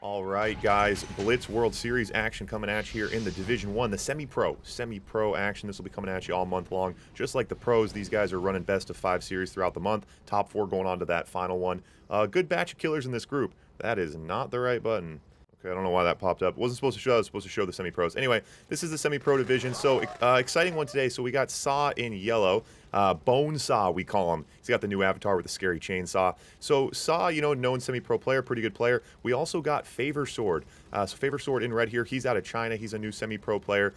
All right, guys, Blitz World Series action coming at you here in the Division 1, the semi-pro action. This will be coming at you all month long. Just like the pros, these guys are running best of 5 series throughout the month. Top 4 going on to that final one. Good batch of killers in this group. That is not the right button. Okay, I don't know why that popped up. Wasn't supposed to show that. It was supposed to show the semi-pros. Anyway, this is the semi-pro division. So, exciting one today. So, we got Saw in yellow. Bone Saw, we call him. He's got the new avatar with the scary chainsaw. So, Saw, you know, known semi-pro player, pretty good player. We also got Favor Sword. So, Favor Sword in red here. He's out of China. He's a new semi-pro player.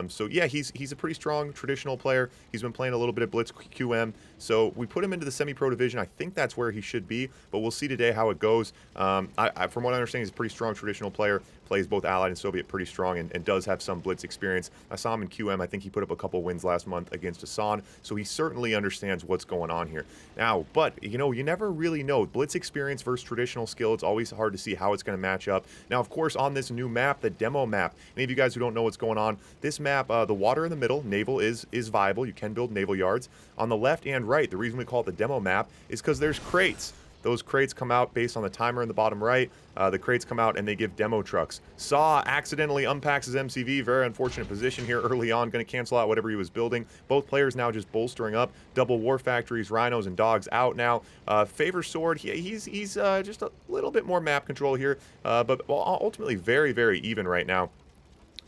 So, yeah, he's a pretty strong traditional player. He's been playing a little bit of Blitz QM. So, we put him into the semi-pro division. I think that's where he should be, but we'll see today how it goes. From what I understand, he's a pretty strong traditional player. Plays both Allied and Soviet pretty strong and does have some Blitz experience. I saw him in QM. I think he put up a couple wins last month against Hassan, so he certainly understands what's going on here. Now, but, you know, you never really know. Blitz experience versus traditional skill, it's always hard to see how it's going to match up. Now, of course, on this new map, the demo map, any of you guys who don't know what's going on, this map, the water in the middle, naval is viable. You can build naval yards. On the left and right, the reason we call it the demo map is because there's crates. Those crates come out based on the timer in the bottom right. The crates come out and they give demo trucks. Saw accidentally unpacks his MCV. Very unfortunate position here early on. Going to cancel out whatever he was building. Both players now just bolstering up. Double war factories, rhinos, and dogs out now. Favor Sword, he's just a little bit more map control here. But ultimately very, very even right now.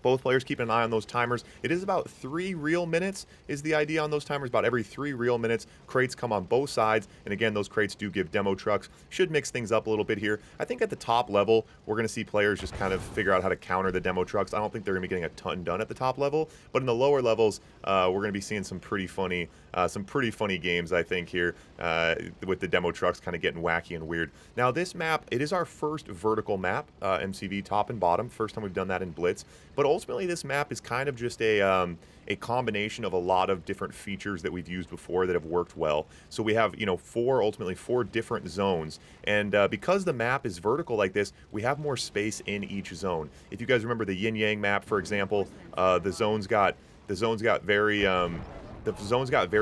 Both players keep an eye on those timers. It is about 3 real minutes is the idea on those timers. About every 3 real minutes, crates come on both sides. And again, those crates do give demo trucks. Should mix things up a little bit here. I think at the top level, we're going to see players just kind of figure out how to counter the demo trucks. I don't think they're going to be getting a ton done at the top level. But in the lower levels, we're going to be seeing some pretty funny games, I think, here with the demo trucks kind of getting wacky and weird. Now, this map, it is our first vertical map, MCV top and bottom. First time we've done that in Blitz. But ultimately, this map is kind of just a combination of a lot of different features that we've used before that have worked well. So we have, you know, ultimately four different zones. And because the map is vertical like this, we have more space in each zone. If you guys remember the Yin Yang map, for example, the zones got very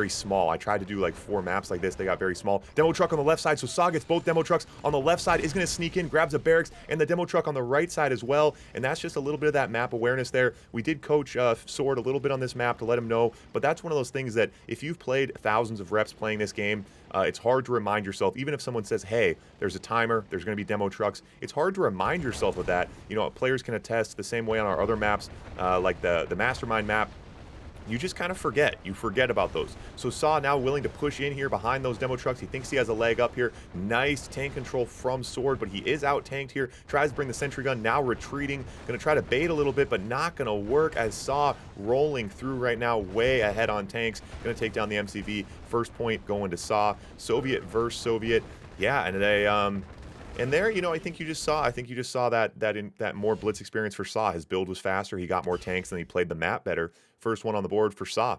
small. I tried to do like 4 maps like this. They got very small. Demo truck on the left side. So Saw gets both demo trucks on the left side, is going to sneak in, grabs a barracks, and the demo truck on the right side as well. And that's just a little bit of that map awareness there. We did coach Sword a little bit on this map to let him know. But that's one of those things that if you've played thousands of reps playing this game, it's hard to remind yourself. Even if someone says, hey, there's a timer, there's going to be demo trucks, it's hard to remind yourself of that. You know, players can attest the same way on our other maps, like the Mastermind map. You just kind of forget. You forget about those. So Saw now willing to push in here behind those demo trucks. He thinks he has a leg up here. Nice tank control from Sword, but he is out-tanked here. Tries to bring the sentry gun, now retreating. Going to try to bait a little bit, but not going to work as Saw rolling through right now, way ahead on tanks. Going to take down the MCV. First point going to Saw. Soviet versus Soviet. Yeah, and there, you know, I think you just saw that more Blitz experience for Saw. His build was faster. He got more tanks, and he played the map better. First one on the board for Saw.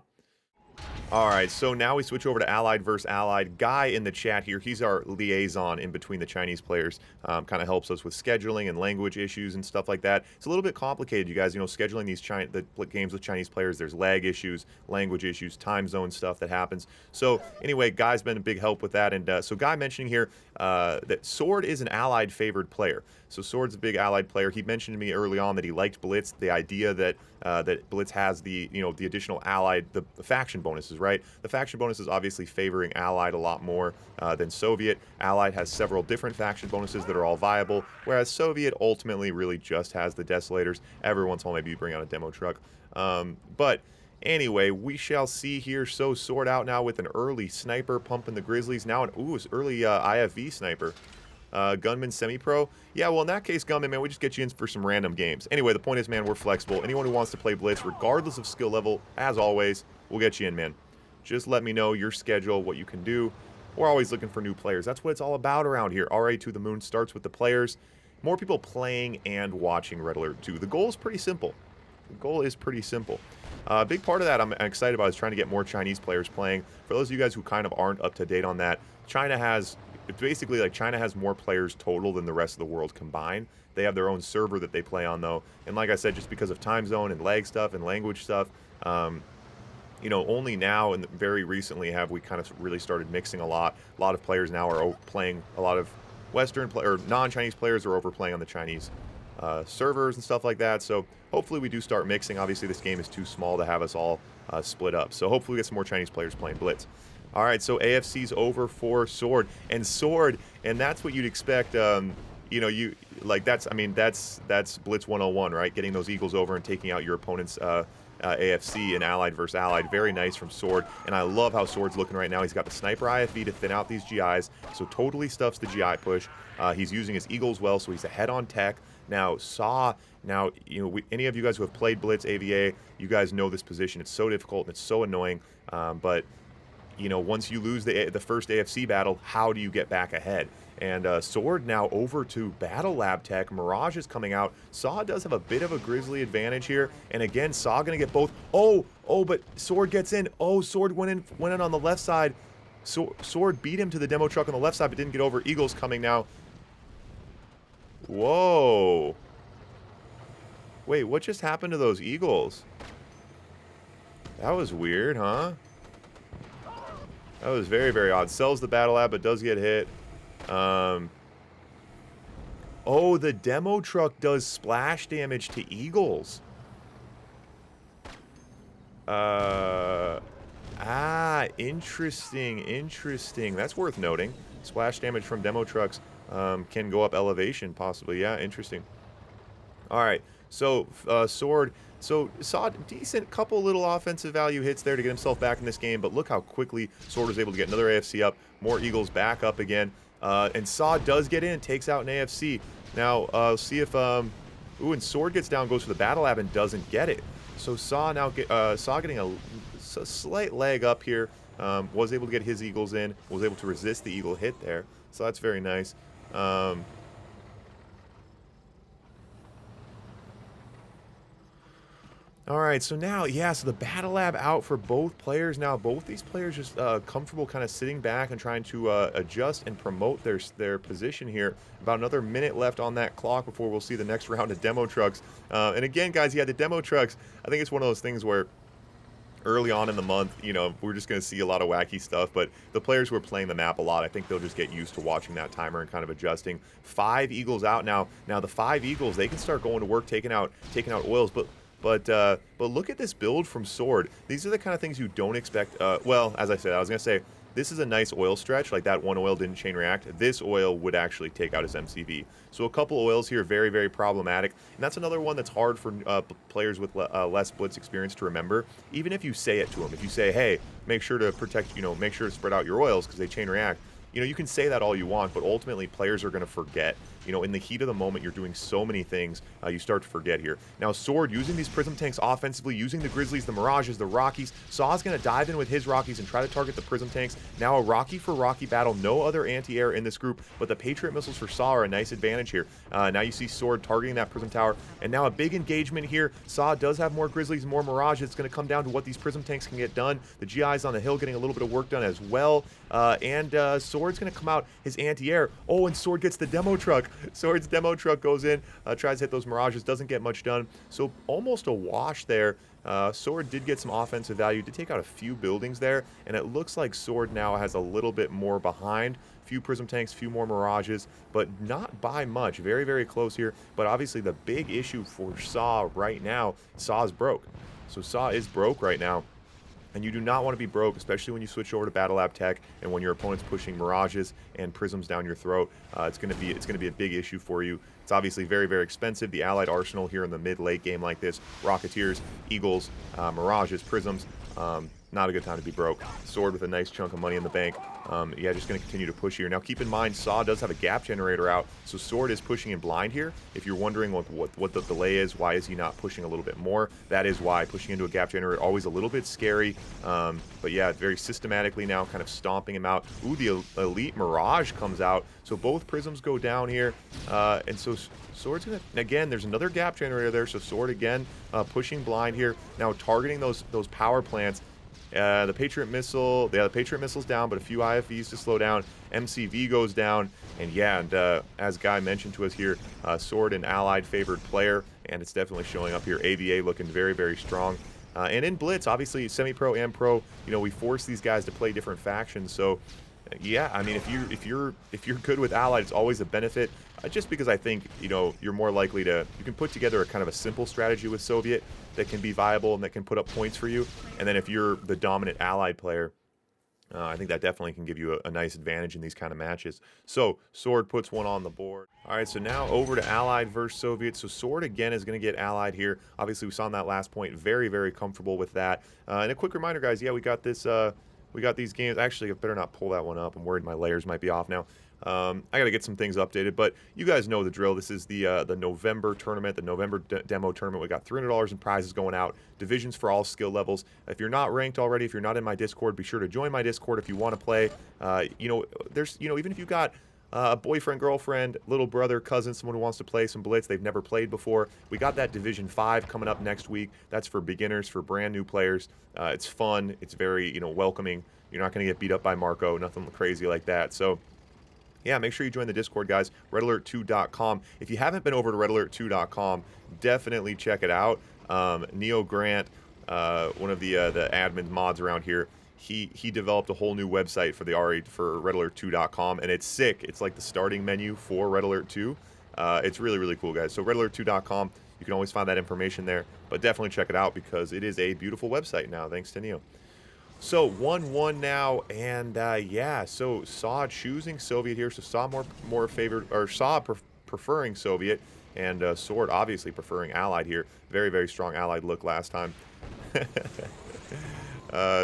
All right, so now we switch over to Allied versus Allied. Guy in the chat here, he's our liaison in between the Chinese players. Kind of helps us with scheduling and language issues and stuff like that. It's a little bit complicated, you guys. You know, scheduling the games with Chinese players, there's lag issues, language issues, time zone stuff that happens. So anyway, Guy's been a big help with that. And so Guy mentioning here that Sword is an Allied favored player. So Sword's a big Allied player. He mentioned to me early on that he liked Blitz, the idea that that Blitz has the additional Allied, the faction bonuses, right? The faction bonuses obviously favoring Allied a lot more than Soviet. Allied has several different faction bonuses that are all viable, whereas Soviet ultimately really just has the Desolators. Every once in a while, maybe you bring out a demo truck. But anyway, we shall see here. So Sword out now with an early sniper pumping the Grizzlies. Now it's early IFV sniper. Gunman semi-pro. Yeah, well, in that case, Gunman, man, we just get you in for some random games. Anyway, the point is, man, we're flexible. Anyone who wants to play Blitz, regardless of skill level, as always, we'll get you in, man. Just let me know your schedule, what you can do. We're always looking for new players. That's what it's all about around here. Already to the Moon starts with the players. More people playing and watching Red Alert 2. The goal is pretty simple. The goal is pretty simple. A big part of that I'm excited about is trying to get more Chinese players playing. For those of you guys who kind of aren't up to date on that, it's basically like China has more players total than the rest of the world combined. They have their own server that they play on, though. And like I said, just because of time zone and lag stuff and language stuff, you know, only now and very recently have we kind of really started mixing a lot. A lot of players now are playing a lot of Western or non-Chinese players are overplaying on the Chinese servers and stuff like that. So hopefully we do start mixing. Obviously this game is too small to have us all split up. So hopefully we get some more Chinese players playing Blitz. All right, so AFC's over for Sword, and that's what you'd expect. You know, that's Blitz 101, right? Getting those Eagles over and taking out your opponent's AFC and Allied versus Allied. Very nice from Sword, and I love how Sword's looking right now. He's got the Sniper IFV to thin out these GIs, so totally stuffs the GI push. He's using his Eagles well, so he's ahead on tech. Now, you know, any of you guys who have played Blitz AVA, you guys know this position. It's so difficult and it's so annoying, but you know, once you lose the first AFC battle, how do you get back ahead? And Sword now over to Battle Lab Tech. Mirage is coming out. Saw does have a bit of a Grizzly advantage here. And again, Saw going to get both. Oh, but Sword gets in. Oh, Sword went in on the left side. Sword beat him to the demo truck on the left side, but didn't get over. Eagles coming now. Whoa. Wait, what just happened to those Eagles? That was weird, huh? That was very, very odd. Sells the Battle Lab, but does get hit. Oh, the demo truck does splash damage to Eagles. Interesting. That's worth noting. Splash damage from demo trucks can go up elevation, possibly. Yeah, interesting. All right, so Sword. So saw a decent couple little offensive value hits there to get himself back in this game, but look how quickly Sword was able to get another AFC up, more Eagles back up again, and Saw does get in, takes out an AFC. Now, see if, and Sword gets down, goes for the Battle Lab and doesn't get it. So Saw now, Saw getting a slight leg up here, was able to get his Eagles in, was able to resist the Eagle hit there, so that's very nice. All right, so now, yeah, so the Battle Lab out for both players now. Both these players just comfortable kind of sitting back and trying to adjust and promote their position here. About another minute left on that clock before we'll see the next round of demo trucks. And again, guys, yeah, the demo trucks, I think it's one of those things where early on in the month, you know, we're just going to see a lot of wacky stuff, but the players who are playing the map a lot, I think they'll just get used to watching that timer and kind of adjusting. 5 Eagles out now. Now, the 5 Eagles, they can start going to work, taking out oils, but look at this build from Sword. These are the kind of things you don't expect. Well, as I said, I was going to say, this is a nice oil stretch. Like that one oil didn't chain react. This oil would actually take out his MCV. So a couple oils here, very, very problematic. And that's another one that's hard for players with less Blitz experience to remember. Even if you say it to them. If you say, hey, make sure to protect, you know, make sure to spread out your oils because they chain react. You know, you can say that all you want, but ultimately players are going to forget. You know, in the heat of the moment, you're doing so many things, you start to forget here. Now, Sword using these Prism tanks offensively, using the Grizzlies, the Mirages, the Rockies. Saw's going to dive in with his Rockies and try to target the Prism tanks. Now a Rocky for Rocky battle. No other anti-air in this group, but the Patriot missiles for Saw are a nice advantage here. Now you see Sword targeting that Prism tower, and now a big engagement here. Saw does have more Grizzlies, more Mirages. It's going to come down to what these Prism tanks can get done. The GI's on the hill getting a little bit of work done as well. And Sword's going to come out his anti-air. Oh, and Sword gets the demo truck. Sword's demo truck goes in, tries to hit those Mirages, doesn't get much done. So almost a wash there. Sword did get some offensive value, did take out a few buildings there, and it looks like Sword now has a little bit more behind. Few Prism tanks, few more Mirages, but not by much. Very, very close here. But obviously the big issue for Saw right now, Saw's broke. So Saw is broke right now. And you do not want to be broke, especially when you switch over to Battle Lab Tech and when your opponent's pushing Mirages and Prisms down your throat. It's going to be a big issue for you. It's obviously very, very expensive. The Allied Arsenal here in the mid-late game like this, Rocketeers, Eagles, Mirages, Prisms, not a good time to be broke. Sword with a nice chunk of money in the bank. Yeah, just going to continue to push here. Now, keep in mind, Saw does have a gap generator out, so Sword is pushing in blind here. If you're wondering what the delay is, why is he not pushing a little bit more, that is why. Pushing into a gap generator, always a little bit scary. But yeah, very systematically now, kind of stomping him out. Ooh, the Elite Mirage comes out, so both Prisms go down here. And so Sword's going to, again, there's another gap generator there, so Sword again pushing blind here. Now targeting those power plants. The Patriot Missile, the Patriot Missile's down, but a few IFVs to slow down. MCV goes down, and yeah, and as Guy mentioned to us here, Sword an Allied favored player, and it's definitely showing up here. AVA looking very, very strong. And in Blitz, obviously, semi-pro and pro, you know, we force these guys to play different factions, so Yeah, I mean, if you're good with Allied, it's always a benefit. Just because I think you're more likely to you can put together a kind of a simple strategy with Soviet that can be viable and that can put up points for you. And then if you're the dominant Allied player, I think that definitely can give you a nice advantage in these kind of matches. So Sword puts one on the board. All right, so now over to Allied versus Soviet. So Sword again is going to get Allied here. Obviously, we saw in that last point, very, very comfortable with that. And a quick reminder, guys, yeah, we got this. We got these games. Actually, I better not pull that one up. I'm worried my layers might be off now. I got to get some things updated, but you guys know the drill. This is the November tournament, the November demo tournament. We got $300 in prizes going out, divisions for all skill levels. If you're not ranked already, if you're not in my Discord, be sure to join my Discord if you want to play. There's even if you got a boyfriend, girlfriend, little brother, cousin, someone who wants to play some Blitz they've never played before. We got that Division 5 coming up next week. That's for beginners, for brand new players. It's fun. It's very, welcoming. You're not going to get beat up by Marco, nothing crazy like that. So, yeah, make sure you join the Discord, guys. RedAlert2.com. If you haven't been over to RedAlert2.com, definitely check it out. Neo Grant, one of the admin mods around here, he developed a whole new website for the for RedAlert2.com, and it's sick. It's like the starting menu for Red Alert 2. It's really, really cool, guys. So RedAlert2.com, you can always find that information there, but definitely check it out because it is a beautiful website now, thanks to Neo. So 1-1 now, and yeah, so Saw choosing Soviet here. So Saw more favored, or Saw preferring Soviet, and Sword obviously preferring Allied here. Very, very strong Allied look last time.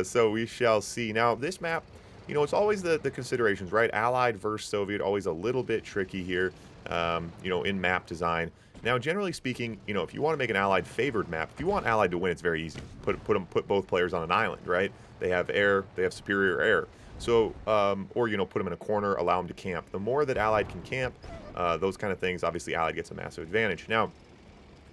So we shall see. Now this map, it's always the considerations, right? Allied versus Soviet, always a little bit tricky here, in map design. Now, generally speaking, if you want to make an Allied favored map, if you want Allied to win, it's very easy. Put both players on an island, right? They have air, they have superior air. So, or put them in a corner, allow them to camp. The more that Allied can camp, those kind of things, obviously Allied gets a massive advantage. Now,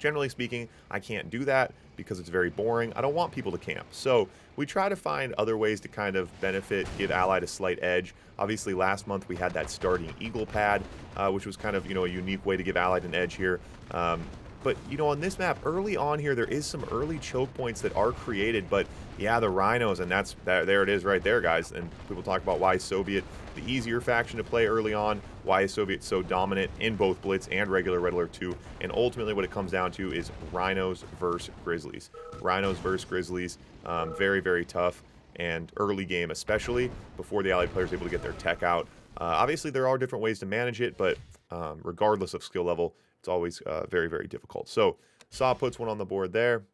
generally speaking, I can't do that because it's very boring. I don't want people to camp. So we try to find other ways to kind of benefit, give Allied a slight edge. Obviously, last month we had that starting Eagle pad, which was kind of, a unique way to give Allied an edge here. But, on this map, early on here, there is some early choke points that are created. But, yeah, the Rhinos, and there it is right there, guys. And people talk about why Soviet, the easier faction to play early on, why is Soviet so dominant in both Blitz and regular Red Alert 2. And ultimately what it comes down to is Rhinos versus Grizzlies. Rhinos versus Grizzlies, very, very tough. And early game especially, before the Allied players are able to get their tech out. Obviously, there are different ways to manage it, but regardless of skill level, it's always very, very difficult. So, Saw puts one on the board there.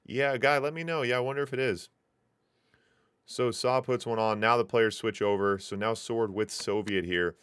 Yeah, guy, let me know. Yeah, I wonder if it is. So, Saw puts one on. Now the players switch over. So, now Sword with Soviet here.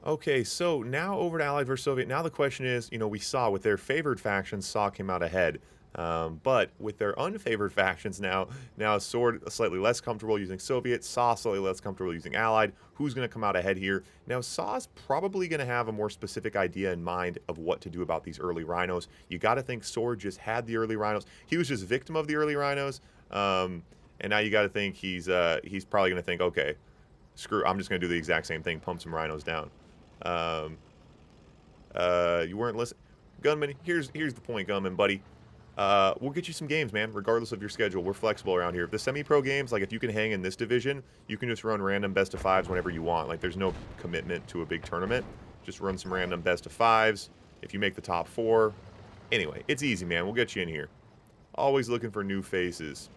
Okay, so now over to Allied versus Soviet. Now the question is, we saw with their favored factions, Saw came out ahead. But with their unfavored factions now Sword slightly less comfortable using Soviet, Saw slightly less comfortable using Allied. Who's going to come out ahead here? Now, Saw's probably going to have a more specific idea in mind of what to do about these early Rhinos. You got to think Sword just had the early Rhinos. He was just victim of the early Rhinos. And now you got to think he's probably going to think, okay, screw, I'm just going to do the exact same thing, pump some Rhinos down. You weren't listening. Gunman, here's the point, Gunman, buddy. We'll get you some games, man, regardless of your schedule. We're flexible around here. The semi-pro games, like if you can hang in this division, you can just run random best of fives whenever you want. Like there's no commitment to a big tournament. Just run some random best of fives. If you make the top 4. Anyway, it's easy, man. We'll get you in here. Always looking for new faces.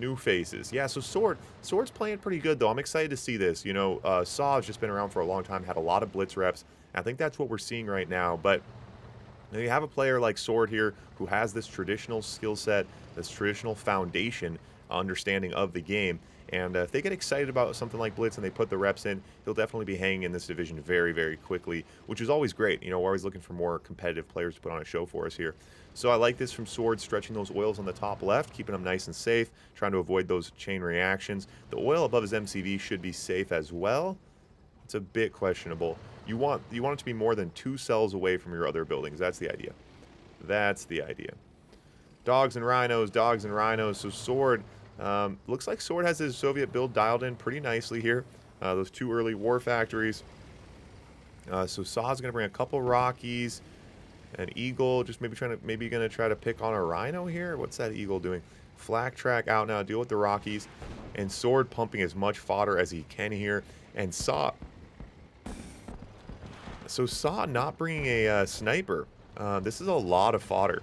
New faces. Yeah, so Sword's playing pretty good, though. I'm excited to see this. Saw has just been around for a long time, had a lot of Blitz reps. I think that's what we're seeing right now. But you have a player like Sword here who has this traditional skill set, this traditional foundation understanding of the game. And if they get excited about something like Blitz and they put the reps in, he'll definitely be hanging in this division very, very quickly, which is always great. We're always looking for more competitive players to put on a show for us here. So I like this from Sword, stretching those oils on the top left, keeping them nice and safe, trying to avoid those chain reactions. The oil above his MCV should be safe as well. It's a bit questionable. You want it to be more than 2 cells away from your other buildings. That's the idea. That's the idea. Dogs and rhinos, dogs and rhinos. So Sword, looks like Sword has his Soviet build dialed in pretty nicely here. Those 2 early war factories. So Saw's going to bring a couple Rockies. An eagle, just maybe gonna try to pick on a rhino here. What's that eagle doing? Flak track out now, deal with the Rockies, and Sword pumping as much fodder as he can here. And Saw not bringing a sniper. This is a lot of fodder.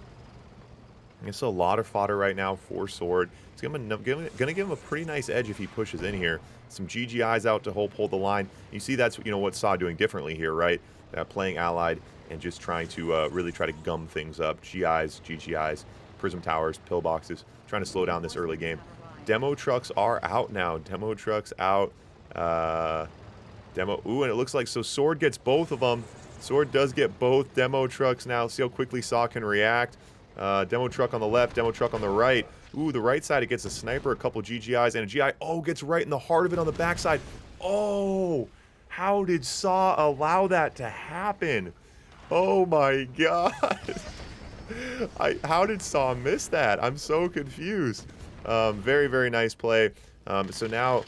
It's a lot of fodder right now for Sword. It's gonna give him a pretty nice edge if he pushes in here. Some GGIs out to hold the line. You see that's what Saw doing differently here, right? Playing allied and just trying to really try to gum things up. GIs, GGIs, Prism Towers, Pillboxes, trying to slow down this early game. Demo trucks are out now. Demo trucks out. Ooh, and it looks like, so Sword gets both of them. Sword does get both demo trucks now. See how quickly Saw can react. Demo truck on the left, demo truck on the right. Ooh, the right side, it gets a sniper, a couple GGIs, and a GI. Oh, gets right in the heart of it on the backside. Oh, how did Saw allow that to happen? Oh my god. How did Saw miss that? I'm so confused. Very, very nice play. So now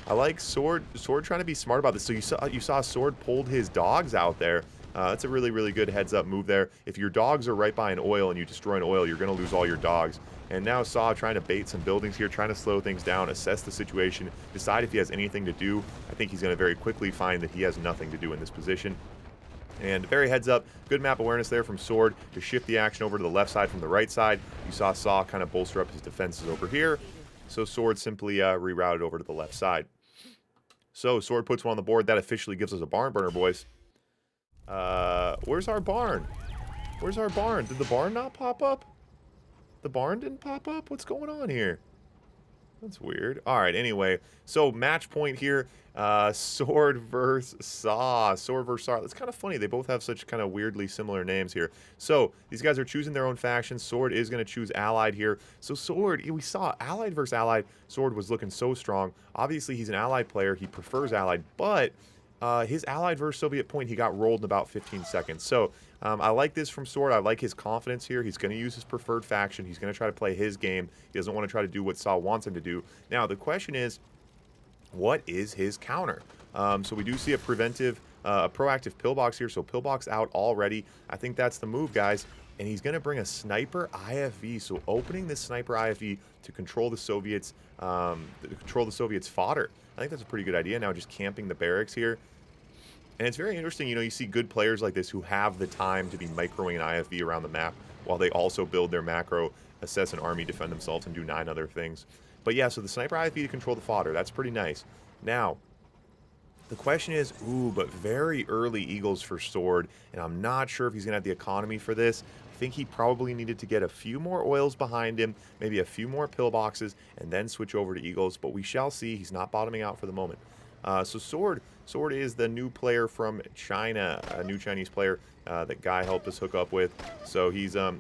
I like Sword trying to be smart about this. So you saw Sword pulled his dogs out there. That's a really, really good heads up move there. If your dogs are right by an oil and you destroy an oil, you're going to lose all your dogs. And now Saw trying to bait some buildings here, trying to slow things down, assess the situation, decide if he has anything to do. I think he's going to very quickly find that he has nothing to do in this position. And very heads up, good map awareness there from Sword to shift the action over to the left side from the right side. You saw Saw kind of bolster up his defenses over here. So Sword simply rerouted over to the left side. So Sword puts one on the board. That officially gives us a barn burner, boys. Where's our barn? Where's our barn? Did the barn not pop up? The barn didn't pop up? What's going on here? That's weird. All right, anyway. So match point here. Sword versus Saw. Sword versus Saw. That's kind of funny. They both have such kind of weirdly similar names here. So these guys are choosing their own factions. Sword is going to choose Allied here. So Sword, we saw Allied versus Allied. Sword was looking so strong. Obviously, he's an Allied player. He prefers Allied, but his Allied versus Soviet point, he got rolled in about 15 seconds. So I like this from Sword. I like his confidence here. He's going to use his preferred faction. He's going to try to play his game. He doesn't want to try to do what Saw wants him to do. Now, the question is, what is his counter? So we do see a proactive pillbox here. So pillbox out already. I think that's the move, guys. And he's going to bring a sniper IFV. So opening this sniper IFV to control the Soviets, fodder. I think that's a pretty good idea. Now just camping the barracks here. And it's very interesting, you see good players like this who have the time to be microing an IFV around the map while they also build their macro, assess an army, defend themselves, and do 9 other things. But yeah, so the sniper IFV to control the fodder, that's pretty nice. Now, the question is, but very early Eagles for Sword, and I'm not sure if he's going to have the economy for this. I think he probably needed to get a few more oils behind him, maybe a few more pillboxes, and then switch over to Eagles, but we shall see. He's not bottoming out for the moment. So Sword is the new player from China, a new Chinese player that Guy helped us hook up with. So he's a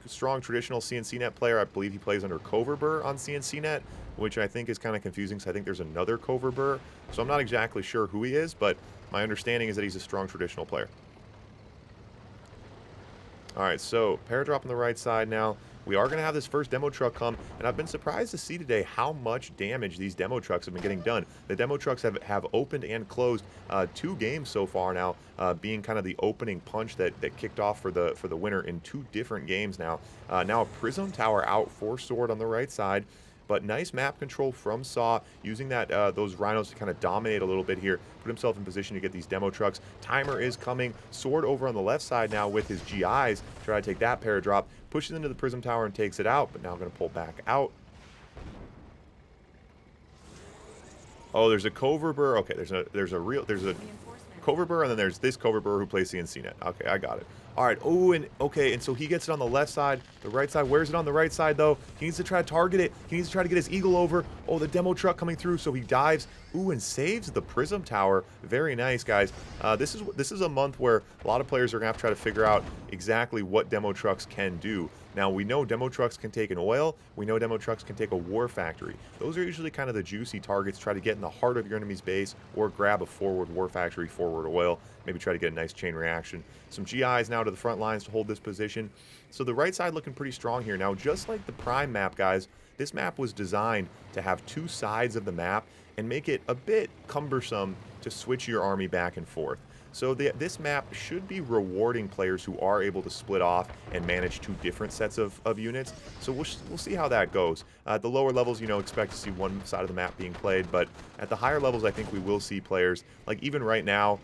strong traditional CNCnet player. I believe he plays under Coverbur on CNCnet, which I think is kind of confusing because I think there's another Coverbur. So I'm not exactly sure who he is, but my understanding is that he's a strong traditional player. All right, so paradrop on the right side now. We are going to have this first demo truck come, and I've been surprised to see today how much damage these demo trucks have been getting done. The demo trucks have opened and closed 2 games so far now, being kind of the opening punch that kicked off for the winner in 2 different games now. Now a Prism Tower out for Sword on the right side. But nice map control from Saw, using those rhinos to kind of dominate a little bit here, put himself in position to get these demo trucks. Timer is coming. Sword over on the left side now with his GIs, try to take that paradrop, pushes into the Prism Tower and takes it out, but now going to pull back out. Oh, there's a Coverbur. Okay, there's a Coverbur, and then there's this Coverbur who plays CNCnet. Okay, I got it. All right. Oh, and okay, and so he gets it on the left side, the right side. Where's it on the right side, though? He needs to try to target it. He needs to try to get his eagle over. Oh, the demo truck coming through, so he dives. Ooh, and saves the Prism Tower. Very nice, guys. This is a month where a lot of players are going to have to try to figure out exactly what demo trucks can do. Now, we know demo trucks can take an oil. We know demo trucks can take a war factory. Those are usually kind of the juicy targets. Try to get in the heart of your enemy's base or grab a forward war factory, forward oil. Maybe try to get a nice chain reaction. Some GIs now now to the front lines to hold this position. So the right side looking pretty strong here. Now, just like the Prime map, guys, this map was designed to have two sides of the map and make it a bit cumbersome to switch your army back and forth. So this map should be rewarding players who are able to split off and manage two different sets of units. So we'll see how that goes. At the lower levels, you know, expect to see one side of the map being played, but at the higher levels, I think we will see players, like even right now,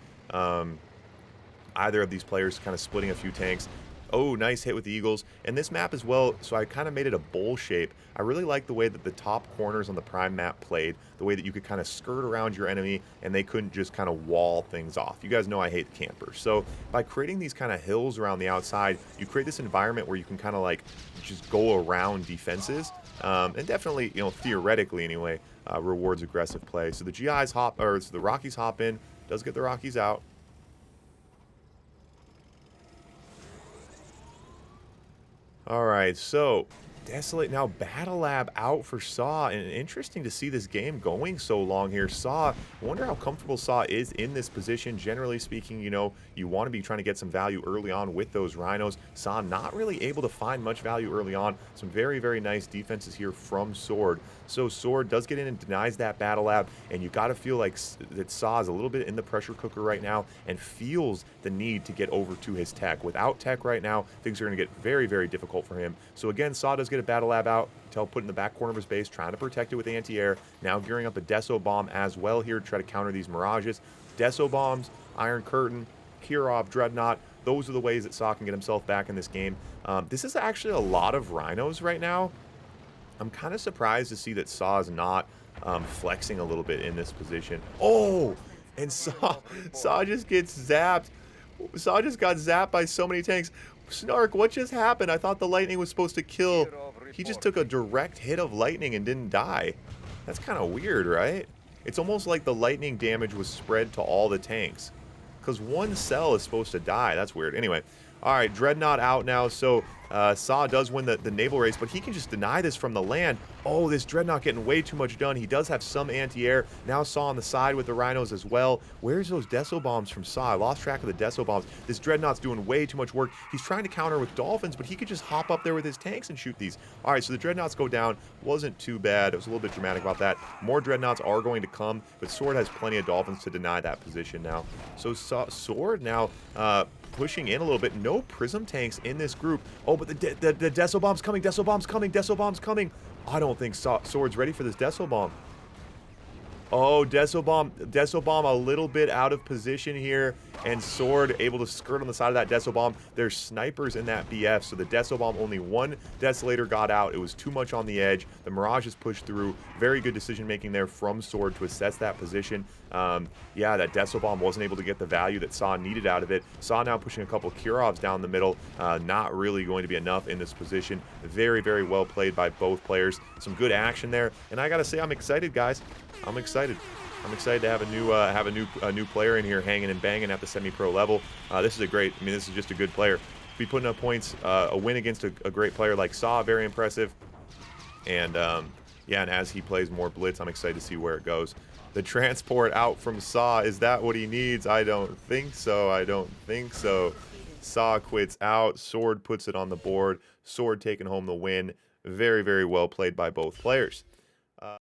either of these players kind of splitting a few tanks. Oh, nice hit with the Eagles. And this map as well, so I kind of made it a bowl shape. I really like the way that the top corners on the Prime map played, the way that you could kind of skirt around your enemy and they couldn't just kind of wall things off. You guys know I hate campers. So by creating these kind of hills around the outside, you create this environment where you can kind of like just go around defenses. And definitely, you know, theoretically anyway, rewards aggressive play. So the GIs hop, or so the Rockies hop in, does get the Rockies out. All right, so Desolate now Battle Lab out for Saw, and interesting to see this game going so long here. Saw, I wonder how comfortable Saw is in this position. Generally speaking, you know, you want to be trying to get some value early on with those Rhinos. Saw not really able to find much value early on. Some very, very nice defenses here from Sword. So Sword does get in and denies that Battle Lab, and you got to feel like that Saw is a little bit in the pressure cooker right now and feels the need to get over to his tech. Without tech right now, things are going to get very, very difficult for him. So again, Saw does get a Battle Lab out, put in the back corner of his base, trying to protect it with anti-air. Now gearing up a Deso Bomb as well here to try to counter these Mirages. Deso Bombs, Iron Curtain, Kirov, Dreadnought, those are the ways that Saw can get himself back in this game. This is actually a lot of Rhinos right now. I'm kind of surprised to see that Saw is not flexing a little bit in this position. Oh, and Saw just gets zapped. Saw just got zapped by so many tanks. Snark, what just happened? I thought the lightning was supposed to kill. He just took a direct hit of lightning and didn't die. That's kind of weird, right? It's almost like the lightning damage was spread to all the tanks. Because one cell is supposed to die. That's weird. Anyway, all right, Dreadnought out now. So Saw does win the naval race, but he can just deny this from the land. Oh, this Dreadnought getting way too much done. He does have some anti-air. Now Saw on the side with the Rhinos as well. Where's those Deso Bombs from Saw? I lost track of the Deso Bombs. This Dreadnought's doing way too much work. He's trying to counter with Dolphins, but he could just hop up there with his tanks and shoot these. All right, so the Dreadnoughts go down. Wasn't too bad. It was a little bit dramatic about that. More Dreadnoughts are going to come, but Sword has plenty of Dolphins to deny that position now. So Sword now pushing in a little bit. No Prism tanks in this group. Oh, but the Deso Bomb's coming. Deso Bomb's coming. Deso Bomb's coming. I don't think Sword's ready for this Deso Bomb. Oh, Deso Bomb a little bit out of position here, and Sword able to skirt on the side of that Deso Bomb. There's snipers in that BF, so the Deso Bomb, only one Desolator got out. It was too much on the edge. The Mirages pushed through. Very good decision making there from Sword to assess that position. Yeah, that Deso Bomb wasn't able to get the value that Saw needed out of it. Saw now pushing a couple Kirovs down the middle. Not really going to be enough in this position. Very, very well played by both players. Some good action there, and I gotta say, I'm excited, guys. I'm excited. I'm excited to have a new player in here hanging and banging at the semi-pro level. This is this is just a good player. Be putting up points. A win against a great player like Saw, very impressive. And yeah, and as he plays more Blitz, I'm excited to see where it goes. The transport out from Saw, is that what he needs? I don't think so. I don't think so. Saw quits out. Sword puts it on the board. Sword taking home the win. Very, very well played by both players.